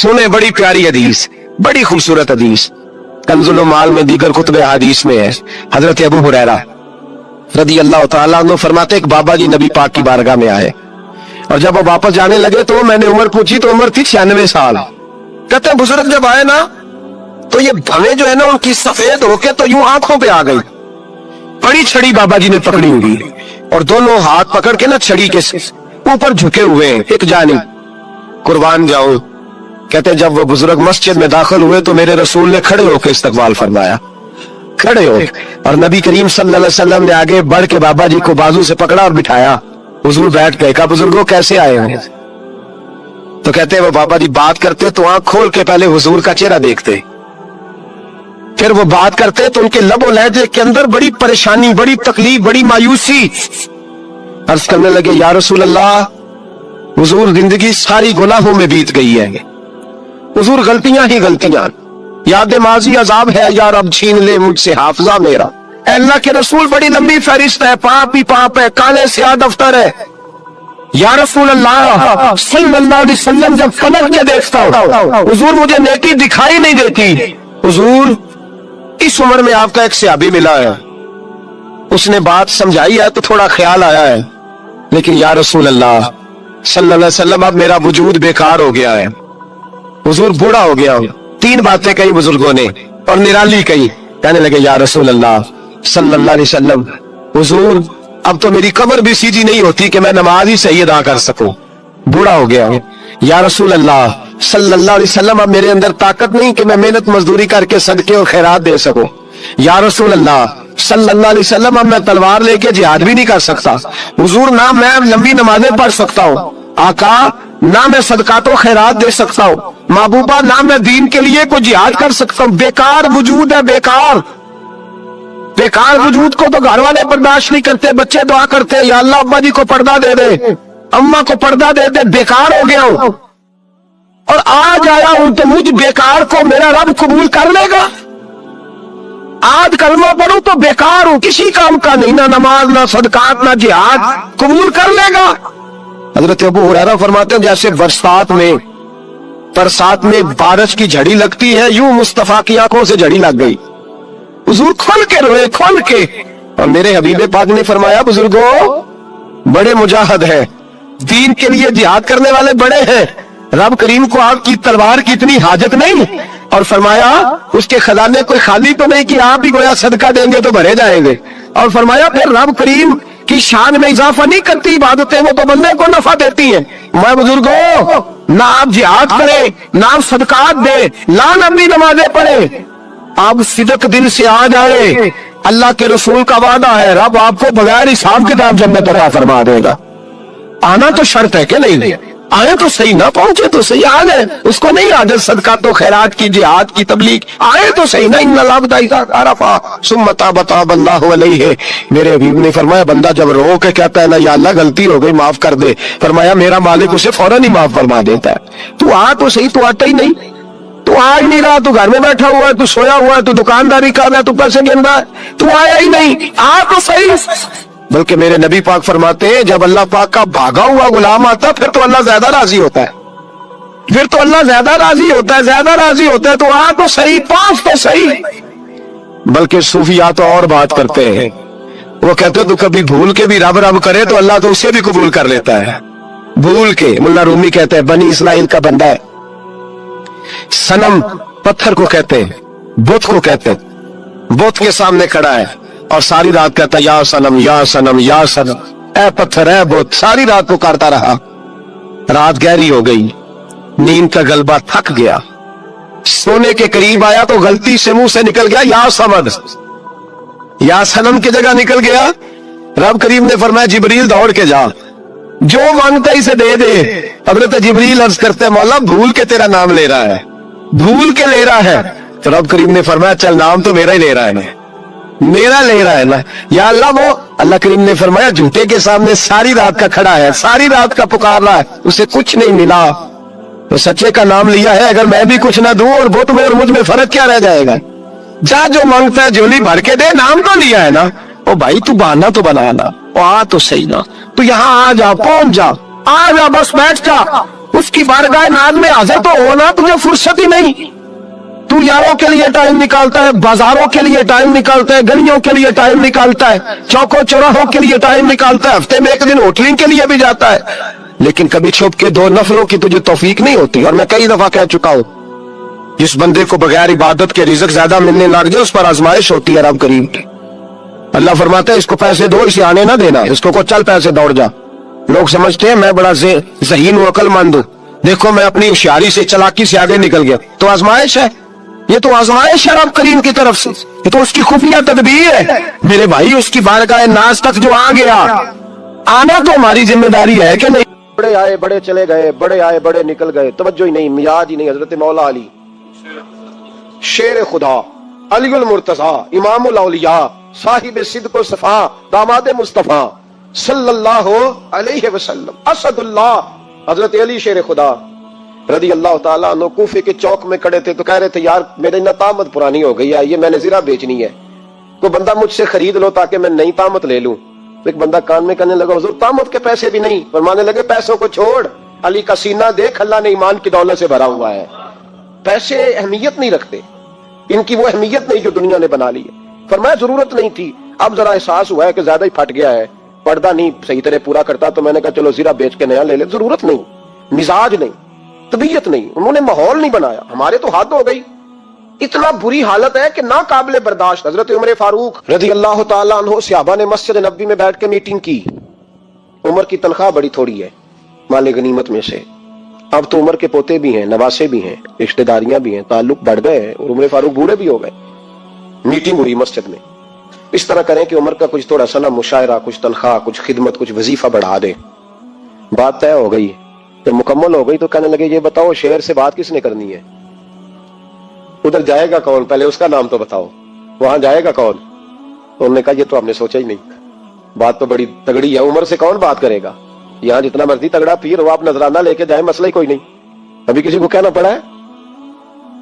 सुने बड़ी प्यारी हदीस, बड़ी खूबसूरत हदीस, कंजुल माल में दीगर कुतुब हदीस में है। हजरत अबू हुरैरा रदी अल्लाह तआला अन्हु फरमाते एक बाबा जी नबी पाक की बारगाह में आए और जब वो वापस जाने लगे तो मैंने उम्र पूछी तो उम्र थी 96 साल। कहते हैं बुजुर्ग जब आए ना तो ये भवें जो है ना उनकी सफेद होके तो यूं आंखों पे आ गई। बड़ी छड़ी बाबा जी ने पकड़ी हुई और दोनों हाथ पकड़ के ना छड़ी के ऊपर झुके हुए हैं, एक जानी कुर्बान जाऊं। कहते हैं जब वो बुजुर्ग मस्जिद में दाखिल हुए तो मेरे रसूल ने खड़े होकर इस्तकबाल फरमाया, खड़े हो, और नबी करीम सल्लल्लाहु अलैहि वसल्लम ने आगे बढ़ के बाबा जी को बाजू से पकड़ा और बिठाया। हुजूर बैठ गए। कहा बुजुर्गों कैसे आए हो? तो कहते हैं वो बाबा जी बात करते तो आंख खोल के पहले हुजूर का चेहरा देखते, फिर वो बात करते तो उनके लबो लहजे के अंदर बड़ी परेशानी, बड़ी तकलीफ, बड़ी मायूसी। अर्ज करने लगे या रसूल अल्लाह, हुजूर जिंदगी सारी गुनाहों में बीत गई है, हुजूर गलतियां ही गलतियां, याद माजी अजाब है, या रब छीन ले मुझसे हाफजा मेरा। अल्लाह के रसूल बड़ी लंबी फहरिस्त है, पाप ही पाप है, काले स्याह दफ्तर है। या रसूल अल्लाह सल्लल्लाहु अलैहि वसल्लम जब फलक के देखता हूं हुजूर मुझे नेकी दिखाई नहीं देती। हुजूर इस उम्र में आपका एक सहाबी मिला है, उसने बात समझाई है तो थोड़ा ख्याल आया है, लेकिन या रसूल अल्लाह सल्लल्लाहु अलैहि वसल्लम अब मेरा वजूद बेकार हो गया है, हुजूर बूढ़ा हो गया हूं। 3 बातें कही बुजुर्गों ने और निराली कही। कहने लगे या रसूल अल्लाह सल्लल्लाहु अलैहि वसल्लम, हुजूर अब तो मेरी कब्र भी सीधी नहीं होती कि मैं नमाज ही सही अदा कर सकूं, बूढ़ा हो गया हूं। या रसूल अल्लाह सल्लल्लाहु अलैहि वसल्लम अब मेरे अंदर ताकत नहीं कि मैं मेहनत मजदूरी करके सदके और खैरात दे सकूं। या रसूल अल्लाह सल्लल्लाहु अलैहि वसल्लम अब मैं तलवार लेके जिहाद भी नहीं कर सकता। हुजूर ना मैं लंबी नमाजें पढ़ सकता हूँ, आका ना मैं सदकात और खैरात दे सकता हूँ, महबूबा ना मैं दीन के लिए कोई जिहाद कर सकता हूँ। बेकार वजूद है, बेकार बेकार वजूद को तो घर वाले बर्दाश्त नहीं करते, बच्चे दुआ करते या अल्लाह अब्बा जी को पर्दा दे दे, अम्मा को पर्दा दे दे, बेकार हो गया हूं और आज आया हूं तो मुझ बेकार को मेरा रब कबूल कर लेगा। आज कलमा पढ़ूं तो बेकार हूं, किसी काम का नहीं, ना नमाज ना सदकात ना जिहाद, कबूल कर लेगा। हजरत अबू हुरैरा फरमाते हैं जैसे बरसात में बारिश की झड़ी लगती है, यूं मुस्तफा की आंखों से झड़ी लग गई। हुजूर खोल के रोए, खोल के। और मेरे हबीबे पाक ने फरमाया बुजुर्गों बड़े मुजाहिद है, दीन के लिए जिहाद करने वाले बड़े हैं, रब करीम को आपकी तलवार की इतनी हाजत नहीं। और फरमाया उसके खजाने कोई खाली तो नहीं कि आप ही गोया सदका देंगे तो भरे जाएंगे। और फरमाया फिर रब करीम की शान में इजाफा नहीं करती इबादतें, वो तो बंदे को नफा देती हैं। मैं बुजुर्गों ना आप जिहाद करें, ना आप सदकात दे, ना लंबी नमाजें पढ़े, आप सिदक दिल से आ जाए, अल्लाह के रसूल का वादा है रब आपको बगैर हिसाब किताब जन्नत अता फरमा देगा। आना तो शर्त है कि नहीं, आए तो सही, ना पहुंचे तो सही, आ गए उसको नहीं आदत सदका तो खैरात की जिहाद की तबलीग, आए तो सही ना। मेरे हबीब ने फरमाया बंदा जब रो के कहता है ना या अल्लाह गलती हो गई माफ कर दे, फरमाया मेरा मालिक उसे फौरन ही माफ फरमा देता है। तू आ तो सही, तू आता ही नहीं, तू आज नहीं रहा, तू घर में बैठा हुआ है, तू सोया हुआ है, तू दुकानदारी कर रहा है, तू पैसे गिन रहा है, तू आया ही नहीं, आ तो सही। बल्कि मेरे नबी पाक फरमाते हैं जब अल्लाह पाक का भागा हुआ गुलाम आता फिर तो अल्लाह ज्यादा राजी होता है, फिर तो अल्लाह ज्यादा राजी होता है, ज्यादा राजी होता है। तो आ तो सही, पास तो सही। बल्कि सूफिया तो और बात करते हैं, वो कहते हैं तू कभी भूल के भी रब रब करे तो अल्लाह तो उसे भी कबूल कर लेता है, भूल के। मुल्ला रूमी कहते हैं बनी इस्राइल का बंदा है, सनम पत्थर को कहते हैं, बुत को कहते हैं, बुत के सामने खड़ा है और सारी रात कहता है या सनम या सनम या सनम, ए पत्थर ए बुत, सारी रात पुकारता रहा। रात गहरी हो गई, नींद का गलबा थक गया, सोने के करीब आया तो गलती से मुंह से निकल गया या समद, या सनम की जगह निकल गया। रब करीम ने फरमाया जिब्रील दौड़ के जा, जो मांगता इसे दे दे। हजरत जिब्रील अर्ज करते मौला भूल के तेरा नाम ले रहा है, भूल के ले रहा है। तो रब करीम ने फरमाया चल नाम तो मेरा ही ले रहा है, मेरा ले रहा है ना या अल्लाह। वो अल्लाह करीम ने फरमाया झूठे के सामने सारी रात का खड़ा है, सारी रात का पुकार रहा है, उसे कुछ नहीं मिला, तो सच्चे का नाम लिया है। अगर मैं भी कुछ ना दूं और बुत में और मुझ में फर्क क्या रह जाएगा। जा जो मांगता है झोली भर के दे, नाम तो लिया है ना। ओ भाई तू बहाना तो बना ना, आ तो सही ना, तू यहाँ आ जा, पहुंच जा, आ जा, बस बैठ जा। اس کی بارگاہ ناز میں حاضر تو ہونا تجھے فرصت ہی نہیں. تو یاروں کے لیے ٹائم نکالتا ہے, بازاروں کے لیے ٹائم نکالتا ہے, گلیوں کے لیے ٹائم نکالتا ہے, چوکوں چوراہوں کے لیے ٹائم نکالتا ہے, ہفتے میں ایک دن ہوٹلنگ کے لیے بھی جاتا ہے, لیکن کبھی چھپ کے دو نفلوں کی تجھے توفیق نہیں ہوتی. اور میں کئی دفعہ کہہ چکا ہوں, جس بندے کو بغیر عبادت کے رزق زیادہ ملنے لگ جائے اس پر آزمائش ہوتی ہے رب کریم کی. اللہ فرماتا ہے اس کو پیسے دو, اسے آنے نہ دینا, اس کو چل پیسے دوڑ جا. لوگ سمجھتے ہیں میں بڑا ذہین و عقل مند ہوں, دیکھو میں اپنی ہوشیاری سے چلاکی سے آگے نکل گیا. تو آزمائش ہے, یہ تو آزمائش ہے رب کریم کی طرف سے, یہ تو اس کی خفیہ تدبیر ہے میرے بھائی. اس کی بارگاہ ناز تک جو آ گیا, آنا تو ہماری ذمہ داری ہے کہ نہیں. بڑے آئے بڑے چلے گئے, بڑے آئے بڑے نکل گئے, توجہ ہی نہیں, میاد ہی نہیں. حضرت مولا علی شیر خدا, علی المرتضی, امام الاولیاء, صاحب صدق و صفا, داماد مصطفیٰ صلی اللہ علیہ وسلم, اسد اللہ, حضرت علی شیر خدا رضی اللہ تعالیٰ عنہ کوفے کے چوک میں کھڑے تھے تو کہہ رہے تھے یار میری نہ طامت پرانی ہو گئی ہے, یہ میں نے زرہ بیچنی ہے, کوئی بندہ مجھ سے خرید لو تاکہ میں نئی طامت لے لوں. تو ایک بندہ کان میں کہنے لگا حضور طامت کے پیسے بھی نہیں. فرمانے لگے پیسوں کو چھوڑ, علی کا سینہ دیکھ, اللہ نے ایمان کی دولت سے بھرا ہوا ہے. پیسے اہمیت نہیں رکھتے, ان کی وہ اہمیت نہیں جو دنیا نے بنا لی ہے. فرمایا ضرورت نہیں تھی, اب ذرا احساس ہوا ہے کہ زیادہ ہی پھٹ گیا ہے, پردہ نہیں صحیح طرح پورا کرتا, تو میں نے کہا چلو زرہ بیچ کے نیا لے لے. ضرورت نہیں, مزاج نہیں, طبیعت نہیں, انہوں نے ماحول نہیں بنایا. ہمارے تو حد ہو گئی, اتنا بری حالت ہے کہ ناقابل برداشت. حضرت عمر فاروق رضی اللہ تعالیٰ عنہ صحابہ نے مسجد نبوی میں بیٹھ کے میٹنگ کی. عمر کی تنخواہ بڑی تھوڑی ہے مال غنیمت میں سے, اب تو عمر کے پوتے بھی ہیں, نواسے بھی ہیں, رشتہ داریاں بھی ہیں, تعلق بڑھ گئے ہیں, اور عمر فاروق بوڑھے بھی ہو گئے. میٹنگ ہوئی مسجد میں, اس طرح کریں کہ عمر کا کچھ تھوڑا سا نا مشاعرہ, کچھ تنخواہ, کچھ خدمت, کچھ وظیفہ بڑھا دیں. بات طے ہو گئی, جب مکمل ہو گئی تو کہنے لگے یہ بتاؤ شہر سے بات کس نے کرنی ہے, ادھر جائے گا کون, پہلے اس کا نام تو بتاؤ, وہاں جائے گا کون. تو انہوں نے کہا یہ تو ہم نے سوچا ہی نہیں, بات تو بڑی تگڑی ہے, عمر سے کون بات کرے گا, یہاں جتنا مرضی تگڑا پیر ہو آپ نذرانہ لے کے جائیں مسئلہ ہی کوئی نہیں, ابھی کسی کو کہنا پڑا ہے.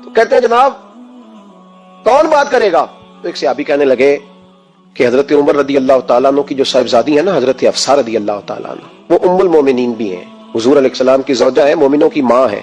تو کہتے ہیں جناب کون بات کرے گا. تو ایک صحابی کہنے لگے کہ حضرت عمر رضی اللہ تعالیٰ عنہ کی جو صاحبزادی ہے نا حضرت حفصہ رضی اللہ تعالیٰ عنہ, وہ ام المومنین بھی ہیں, حضور علیہ السلام کی زوجہ ہے, مومنوں کی ماں ہے,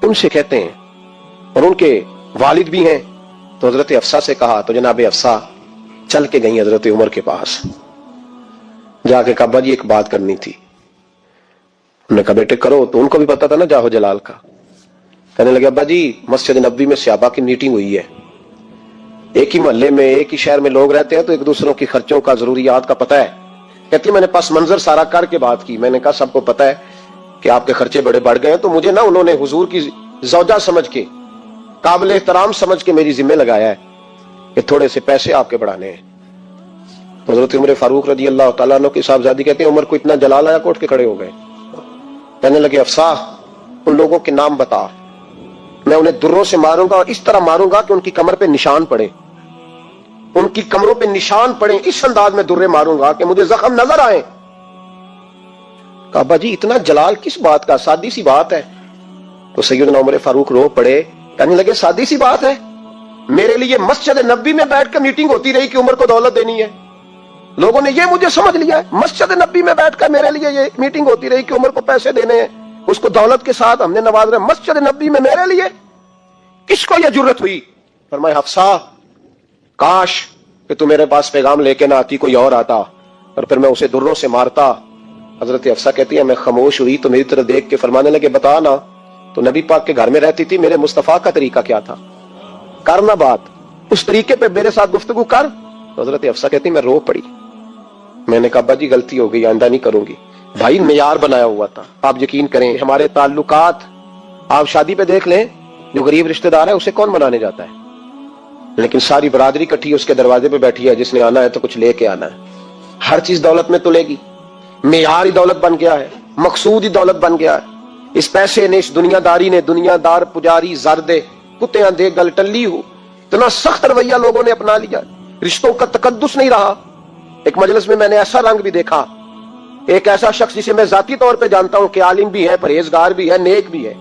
ان سے کہتے ہیں, اور ان کے والد بھی ہیں. تو حضرت حفصہ سے کہا تو جناب حفصہ چل کے گئیں حضرت عمر کے پاس, جا کے کہا ابا جی ایک بات کرنی تھی. انہوں نے کہا بیٹے کرو, تو ان کو بھی پتا تھا نا جاہو جلال کا. کہنے لگے ابا جی مسجد نبوی میں صحابہ کی میٹنگ ہوئی ہے, ایک ہی محلے میں ایک ہی شہر میں لوگ رہتے ہیں تو ایک دوسروں کی خرچوں کا ضروریات کا پتہ ہے. کہتی میں نے پس منظر سارا کر کے بات کی, میں نے کہا سب کو پتہ ہے کہ آپ کے خرچے بڑے بڑھ گئے ہیں, تو مجھے نا انہوں نے حضور کی زوجہ سمجھ کے, قابل احترام سمجھ کے میری ذمہ لگایا ہے کہ تھوڑے سے پیسے آپ کے بڑھانے ہیں. تو حضرت عمر فاروق رضی اللہ تعالیٰ عنہ کی صاحبزادی کہتے ہیں عمر کو اتنا جلال آیا کہ اٹھ کے کھڑے ہو گئے. کہنے لگے حفصہ ان لوگوں کے نام بتا, میں انہیں دروں سے ماروں گا, اور اس طرح ماروں گا کہ ان کی کمر پہ نشان پڑے, ان کی کمروں پہ نشان پڑے, اس انداز میں درے ماروں گا کہ مجھے زخم نظر آئے. کہا ابا جی اتنا جلال کس بات کا, سادی سی بات ہے. تو سیدنا عمر فاروق رو پڑے, کہنے لگے سادی سی بات ہے, میرے لیے مسجد نبوی میں بیٹھ کر میٹنگ ہوتی رہی کہ عمر کو دولت دینی ہے, لوگوں نے یہ مجھے سمجھ لیا ہے. مسجد نبوی میں بیٹھ کر میرے لیے یہ میٹنگ ہوتی رہی کہ عمر کو پیسے دینے ہیں, اس کو دولت کے ساتھ ہم نے نواز رہے. مسجد نبوی میں میرے لیے کس کو یہ جرت ہوئی. فرمایا حفصہ کاش کہ تو میرے پاس پیغام لے کے نہ آتی, کوئی اور آتا اور پھر میں اسے دروں سے مارتا. حضرت حفصہ کہتی ہے میں خاموش ہوئی تو میری طرف دیکھ کے فرمانے لگے بتا نا تو نبی پاک کے گھر میں رہتی تھی, میرے مصطفیٰ کا طریقہ کیا تھا, کرنا بات اس طریقے پہ میرے ساتھ گفتگو کر. تو حضرت حفصہ کہتی میں رو پڑی, میں نے کہا ابا جی غلطی ہو گئی, آئندہ نہیں کروں گی. بھائی معیار بنایا ہوا تھا, آپ یقین کریں ہمارے تعلقات آپ شادی پہ دیکھ لیں, جو غریب رشتہ دار ہے اسے کون منانے جاتا ہے, لیکن ساری برادری کٹھی اس کے دروازے پہ بیٹھی ہے, جس نے آنا ہے تو کچھ لے کے آنا ہے. ہر چیز دولت میں تلے گی, معیار ہی دولت بن گیا ہے, مقصود ہی دولت بن گیا ہے. اس پیسے نے, اس دنیا داری نے, دنیا دار پجاری زردے کتےاں دے گل ٹلی ہو, اتنا سخت رویہ لوگوں نے اپنا لیا, رشتوں کا تقدس نہیں رہا. ایک مجلس میں نے ایسا رنگ بھی دیکھا, ایک ایسا شخص جسے میں ذاتی طور پہ جانتا ہوں کہ عالم بھی ہے, پرہیزگار بھی ہے, نیک بھی ہے,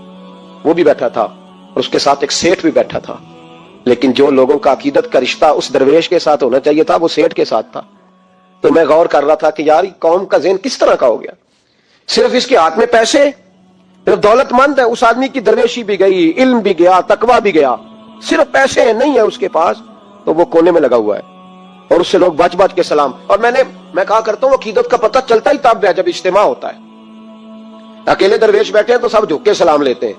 وہ بھی بیٹھا تھا, اور اس کے ساتھ ایک سیٹھ بھی بیٹھا تھا, لیکن جو لوگوں کا عقیدت کا رشتہ اس درویش کے ساتھ ہونا چاہیے تھا وہ سیٹھ کے ساتھ تھا. تو میں غور کر رہا تھا کہ یار قوم کا ذہن کس طرح کا ہو گیا, صرف اس کے ہاتھ میں پیسے, जब दौलतमंद है उस आदमी की दरवेशी भी गई, इल्म भी गया, तकवा भी गया, सिर्फ पैसे हैं, नहीं है उसके पास, तो वो कोने में लगा हुआ है और उससे लोग बच बच के सलाम। और मैं कहा करता हूँ अकीदत का पता चलता ही तब है जब इज्तिमा होता है। अकेले दरवेश बैठे हैं तो सब झुक के सलाम लेते हैं,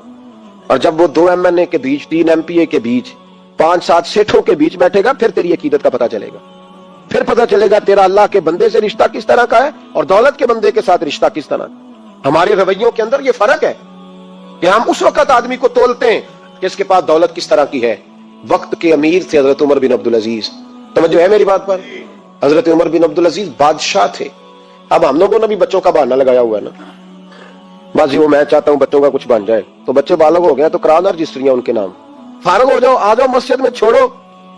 और जब वो 2 MNA के बीच, 3 MPA के बीच, 5-7 सेठों के बीच बैठेगा, फिर तेरी अकीदत का पता चलेगा। फिर पता चलेगा तेरा अल्लाह के बंदे से रिश्ता किस तरह का है और दौलत के बंदे के साथ रिश्ता किस तरह का। हमारे रवैयों के अंदर ये फर्क है कि हम उस वक्त आदमी को तोलते हैं कि इसके पास दौलत किस तरह की है। वक्त के अमीर थे हजरत उमर बिन अब्दुल अजीज, तवज्जो है मेरी बात पर? हजरत उमर बिन अब्दुल अजीज बादशाह थे। अब हम लोगों ने भी बच्चों का बहाना लगाया हुआ है ना, बस वो मैं चाहता हूं बच्चों का कुछ बन जाए, तो बच्चे बालक हो गए तो करा ना रजिस्ट्रियां उनके नाम, फारग हो जाओ, आ जाओ मस्जिद में, छोड़ो।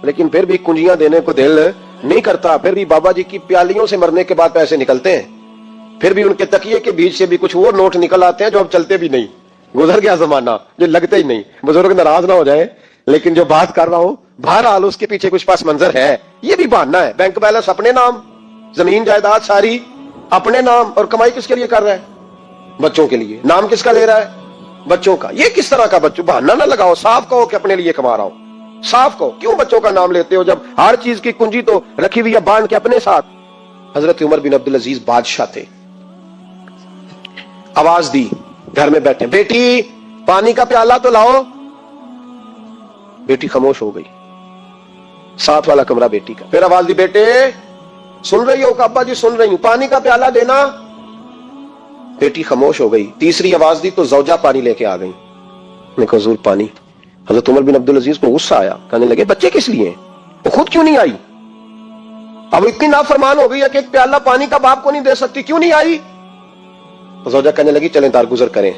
लेकिन फिर भी कुंजियां देने को दिल नहीं करता, फिर भी बाबा जी की प्यालियों से मरने के बाद पैसे निकलते हैं, फिर भी उनके तकिए के बीच से भी कुछ वो नोट निकल आते हैं जो अब चलते भी नहीं। गुजर गया जमाना जो लगते ही नहीं। बुजुर्ग नाराज ना हो जाए, लेकिन जो बात कर रहा हूं बहरहाल उसके पीछे कुछ पास मंजर है। ये भी बहाना है। बैंक बैलेंस अपने नाम, जमीन जायदाद सारी अपने नाम, और कमाई किसके लिए कर रहा है? बच्चों के लिए। नाम किसका ले रहा है? बच्चों का। ये किस तरह का बच्चों? बहाना ना लगाओ, साफ कहो कि अपने लिए कमा रहा हूं, साफ कहो। क्यों बच्चों का नाम लेते हो जब हर चीज की कुंजी तो रखी हुई है बांध के अपने साथ। हजरत उमर बिन अब्दुल अजीज बादशाह थे। आवाज दी, घर में बैठे, बेटी पानी का प्याला तो लाओ। बेटी खामोश हो गई, साथ वाला कमरा बेटी का। फिर आवाज दी, बेटे सुन रही हो? अब्बा जी सुन रही हूं, पानी का प्याला देना। बेटी खामोश हो गई। तीसरी आवाज दी तो जौजा पानी लेके आ गई। मैं कहा हुजूर पानी। हजरत उमर बिन अब्दुल अजीज को गुस्सा आया, कहने लगे बच्चे किस लिए हैं? वो खुद क्यों नहीं आई? अब इतनी नाफरमान हो गई है कि एक प्याला पानी का बाप को नहीं दे सकती, क्यों नहीं आई? तो जौजा कहने लगी चलें दारगुजर करें।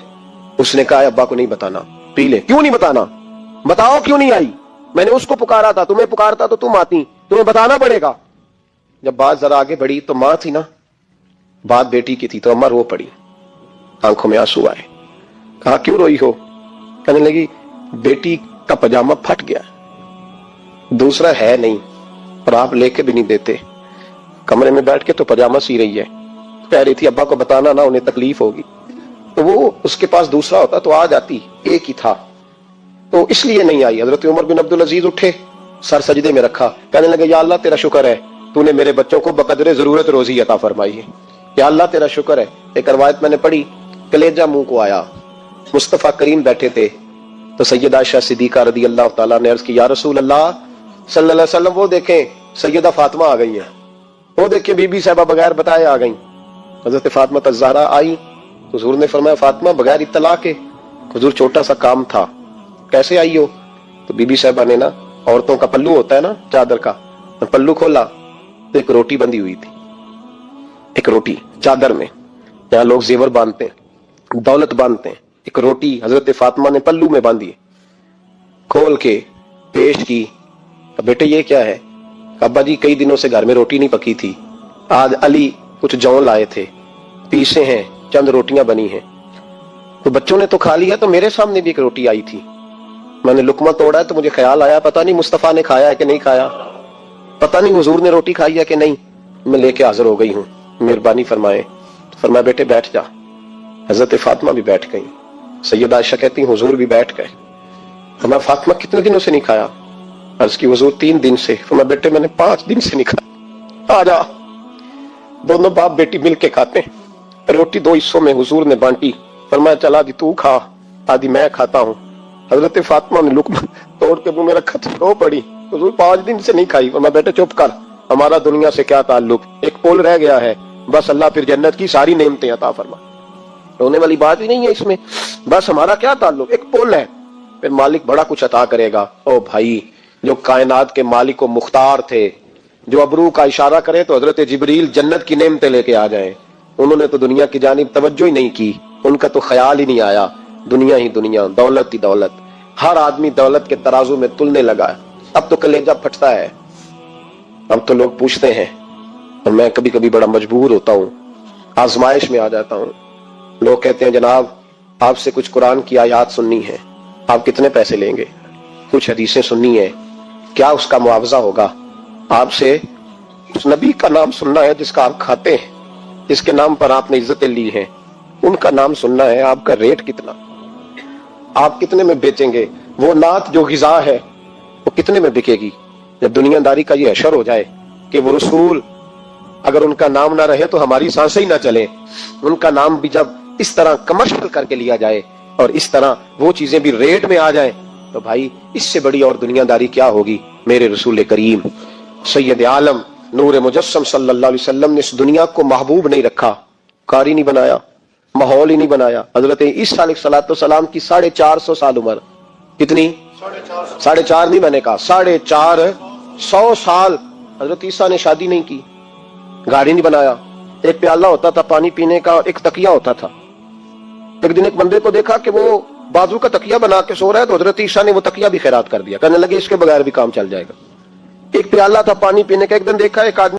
उसने कहा अब्बा को नहीं बताना, पी ले। क्यों नहीं बताना? बताओ क्यों नहीं आई? मैंने उसको पुकारा था, तुम्हें पुकारता तो तुम आती, तुम्हें बताना पड़ेगा। जब बात जरा आगे बढ़ी तो मां थी ना, बात बेटी की थी, तो अम्मा रो पड़ी, आंखों में आंसू आए। कहा क्यों रोई हो? कहने लगी बेटी का पजामा फट गया, दूसरा है नहीं, और आप लेके भी नहीं देते। कमरे में बैठ के तो पजामा सी रही है, कह रही थी अब्बा को बताना ना, उन्हें तकलीफ होगी। तो वो उसके पास दूसरा होता तो आ जाती, एक ही था, तो इसलिए नहीं आई। हजरत उमर बिन अब्दुल अजीज उठे, सर सजदे में रखा, कहने लगे या अल्लाह तेरा शुक्र है तूने मेरे बच्चों को बकदरे जरूरत रोजी अता फरमाई है। या अल्लाह तेरा शुक्र है। एक रवायत मैंने पढ़ी, कलेजा मुंह को आया। मुस्तफा करीम बैठे थे तो सैयदा आयशा सिद्दीका रदी अल्लाह तआला ने अर्ज की या रसूल अल्लाह सल्लल्लाहु अलैहि वसल्लम, वो देखें सैयदा फातिमा आ गई है, वो देखें बीबी साहबा बगैर बताए आ गई। हजरत फातिमा तज़हरा आई, हुजूर ने फरमाया फातिमा बगैर इत्तला के? हुजूर छोटा सा काम था। कैसे आई हो? तो बीबी साहबा ने ना, औरतों का पल्लू होता है ना चादर का, तो पल्लू खोला तो एक रोटी बंधी हुई थी, एक रोटी चादर में, यहाँ लोग जेवर बांधते हैं, दौलत बांधते हैं, एक रोटी हजरत फातिमा ने पल्लू में बांधी, खोल के पेश की। बेटे ये क्या है? अब्बा जी कई दिनों से घर में रोटी नहीं पकी थी, आज अली कुछ जौ लाए थे, पीसे हैं, चंद रोटियां बनी हैं, तो बच्चों ने तो खा लिया, तो मेरे सामने भी एक रोटी आई थी, मैंने लुकमा तोड़ा है तो मुझे ख्याल आया पता नहीं मुस्तफा ने खाया है कि नहीं खाया, पता नहीं हुजूर ने रोटी खाई है कि नहीं, मैं लेके हाजिर हो गई हूँ, मेहरबानी फरमाए। तो फरमाया बेटे बैठ जा। हजरत फातिमा भी बैठ गई। सैयदा आयशा कहती हुजूर भी बैठ गए। फरमाया फातिमा कितने दिनों से नहीं खाया? अर्ज की हुजूर 3 दिन से। फरमाया बेटे मैंने 5 दिन से नहीं खाया, आ जा। दोनों बाप बेटी मिल के खाते हैं। रोटी 2 हिस्सों में हुजूर ने बांटी। फरमाया चला आदि तू खा, आदि मैं खाता हूँ। हजरत फातिमा ने लुकमा तोड़ के मुंह में रखा तो रो पड़ी, हुजूर 5 दिन से नहीं खाई। फरमाया बेटे चुप कर, हमारा दुनिया से क्या ताल्लुक, एक पुल रह गया है, बस अल्लाह फिर जन्नत की सारी नेमतें अता फरमा, रोने वाली बात ही नहीं है इसमें, बस हमारा क्या ताल्लुक, एक पुल है, फिर मालिक बड़ा कुछ अता करेगा। ओ भाई, जो कायनात के मालिक व मुख्तार थे, जो अबरू का इशारा करे तो हजरत जिब्रील जन्नत की नेमतें लेके आ जाए, उन्होंने तो दुनिया की जानिब तवज्जो ही नहीं की, उनका तो ख्याल ही नहीं आया, दुनिया ही दुनिया, दौलत ही दौलत, हर आदमी दौलत के तराजू में तुलने लगा है। अब तो कलेजा फटता है, अब तो लोग पूछते हैं, और मैं कभी कभी बड़ा मजबूर होता हूँ, आजमाइश में आ जाता हूँ। लोग कहते हैं जनाब आपसे कुछ कुरान की आयत सुननी है, आप कितने पैसे लेंगे? कुछ हदीसें सुननी है, क्या उसका मुआवजा होगा? आपसे उस नबी का नाम सुनना है जिसका आप खाते हैं, जिसके नाम पर आपने इज्जतें ली हैं, ان کا نام سننا ہے، آپ کا ریٹ کتنا، آپ کتنے میں بیچیں گے؟ وہ نعت جو غذا ہے وہ کتنے میں بکے گی؟ جب دنیا داری کا یہ حشر ہو جائے کہ وہ رسول اگر ان کا نام نہ رہے تو ہماری سانسیں ہی نہ چلیں، ان کا نام بھی جب اس طرح کمرشل کر کے لیا جائے اور اس طرح وہ چیزیں بھی ریٹ میں آ جائیں تو بھائی اس سے بڑی اور دنیا داری کیا ہوگی؟ میرے رسول کریم سید عالم نور مجسم صلی اللہ علیہ وسلم نے اس دنیا کو محبوب نہیں رکھا، قاری نہیں بنایا، ماحول ہی نہیں بنایا۔ حضرت عیسیٰ علیہ الصلوۃ والسلام کی 450 سال عمر، کتنی؟ 4.5 نہیں، میں نے کہا 450 سال حضرت عیسیٰ نے شادی نہیں کی، گاڑی نہیں بنایا، ایک پیالہ ہوتا تھا پانی پینے کا، ایک تکیہ ہوتا تھا۔ ایک دن ایک بندے کو دیکھا کہ وہ بازو کا تکیہ بنا کے سو رہا ہے تو حضرت عیسیٰ نے وہ تکیہ بھی خیرات کر دیا، کہنے لگے اس کے بغیر بھی کام چل جائے گا۔ ایک پیالہ تھا پانی پینے کا، ایک دن دیکھا ایک آدمی